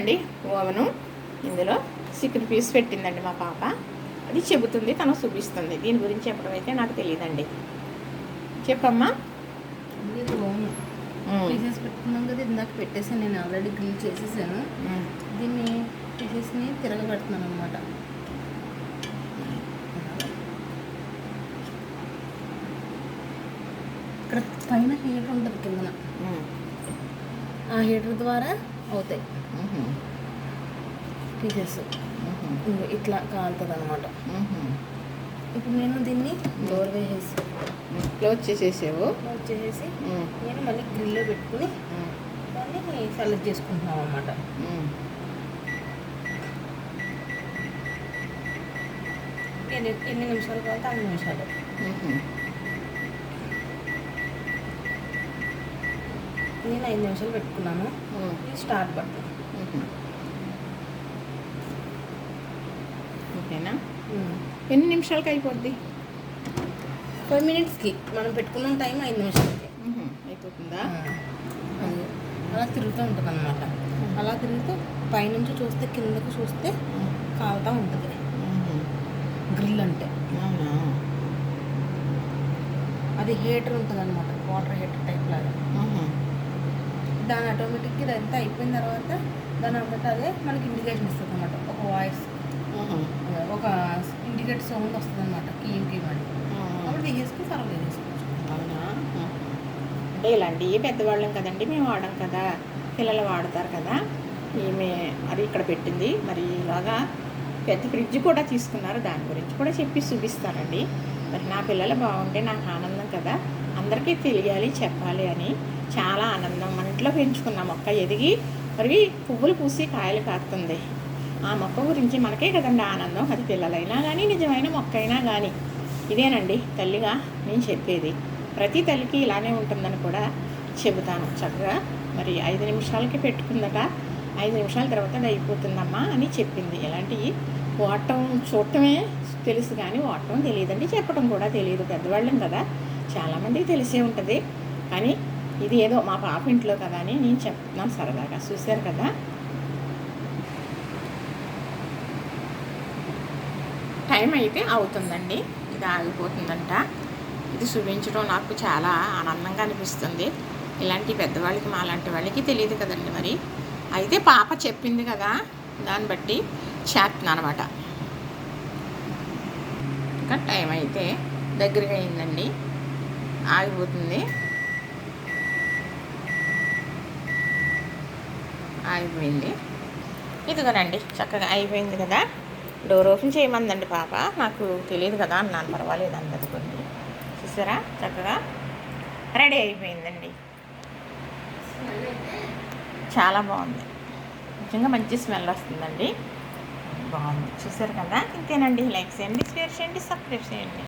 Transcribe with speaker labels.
Speaker 1: అండి ఓవెను ఇందులో chicken piece పెట్టిందండి మా పాప. అది చెబుతుంది, తను చూపిస్తుంది. దీని గురించి చెప్పడం అయితే నాకు తెలియదండి. చెప్పమ్మా.
Speaker 2: పీసెస్ పెట్టుకున్నాం కదా, ఇందాక పెట్టేసాను. నేను ఆల్రెడీ గ్రిల్ చేసేసాను. దీన్ని పీసెస్ని తిరగబెడుతున్నాను అనమాట. ఇక్కడ పైన హీటర్ ఉంటుంది కిందన, ఆ హీటర్ ద్వారా అవుతాయి పీసెస్. ఇట్లా కాలుతుంది అనమాట. ఇప్పుడు నేను దీన్ని డోర్ వేసేసి
Speaker 1: క్లోజ్ చేసేసావు.
Speaker 2: క్లోజ్ చేసేసి నేను మళ్ళీ గ్రిల్లో పెట్టుకుని దాన్ని సెలెక్ట్ చేసుకుంటున్నాం అనమాట. ఎన్ని నిమిషాలు కావాలి? 5 నిమిషాలు. నేను 5 నిమిషాలు పెట్టుకున్నాను. ఇది స్టార్ట్ బటన్.
Speaker 1: ఓకేనా? ఎన్ని నిమిషాలకి అయిపోద్ది?
Speaker 2: 5 మినిట్స్కి. మనం పెట్టుకున్న టైం 5 నిమిషాలకి
Speaker 1: అయిపోతుందా?
Speaker 2: అలా తిరుగుతూ ఉంటుంది అనమాట. అలా తిరుగుతూ పైనుంచి చూస్తే కిందకు చూస్తే కాలుతూ ఉంటుంది గ్రిల్ అంటే. అది హీటర్ ఉంటుంది అనమాట, వాటర్ హీటర్ టైప్ లాగా. దాని ఆటోమేటిక్గా ఇదంతా అయిపోయిన తర్వాత దాని అంతటా అదే మనకి ఇండికేషన్ ఇస్తుంది అనమాట. ఒక వాయిస్, ఒక ఇండికేటర్ సౌండ్ వస్తుంది అనమాట. కీమ్ అని అప్పుడు తీసేసుకుని సర్వ్ చేసుకోవచ్చు.
Speaker 1: అవునా? అంటే ఇలాంటివి పెద్దవాళ్ళం కదండి, మేము వాడాం కదా, పిల్లలు వాడతారు కదా. ఈమె అది ఇక్కడ పెట్టింది. మరి ఇలాగా పెద్ద ఫ్రిడ్జ్ కూడా తీసుకున్నారు, దాని గురించి కూడా చెప్పి చూపిస్తారండి. మరి నా పిల్లలు బాగుంటే నాకు ఆనందం కదా, అందరికీ తెలియాలి, చెప్పాలి అని చాలా ఆనందం. మన ఇంట్లో పెంచుకున్న మొక్క ఎదిగి మరి పువ్వులు పూసి కాయలు కాస్తుంది. ఆ మొక్క గురించి మనకే కదండి ఆనందం. అది పిల్లలైనా కానీ నిజమైన మొక్క అయినా కానీ. ఇదేనండి తల్లిగా నేను చెప్పేది. ప్రతి తల్లికి ఇలానే ఉంటుందని కూడా చెబుతాను చక్కగా. మరి 5 నిమిషాలకి పెట్టుకుందట, 5 నిమిషాల తర్వాత అది అయిపోతుందమ్మా అని చెప్పింది. ఇలాంటివి వాడటం చూడటమే తెలుసు కానీ వాడటం తెలియదండి, చెప్పడం కూడా తెలియదు. పెద్దవాళ్ళం కదా, చాలామందికి తెలిసే ఉంటుంది. కానీ ఇది ఏదో మా పాప ఇంట్లో కదా అని నేను చెప్తున్నాను సరదాగా. చూశారు కదా, టైం అయితే అవుతుందండి, ఇది ఆగిపోతుందంట. ఇది చూపించడం నాకు చాలా ఆనందంగా అనిపిస్తుంది. ఇలాంటి పెద్దవాళ్ళకి మాలాంటి వాళ్ళకి తెలియదు కదండి. మరి అయితే పాప చెప్పింది కదా, దాన్ని బట్టి చేస్తున్నాను అనమాట. ఇంకా టైం అయితే దగ్గరగా అయిందండి, ఆగిపోతుంది. ఆగిపోయింది. ఇదిగోనండి చక్కగా అయిపోయింది కదా. డోర్ ఓపెన్ చేయమందండి పాప, నాకు తెలియదు కదా అన్నాను. పర్వాలేదు అందరి కొన్ని. చూసారా చక్కగా రెడీ అయిపోయిందండి. చాలా బాగుంది, నిజంగా మంచి స్మెల్ వస్తుందండి, బాగుంది. చూసారు కదా. ఇంతేనండి. లైక్ చేయండి, షేర్ చేయండి, సబ్స్క్రైబ్ చేయండి.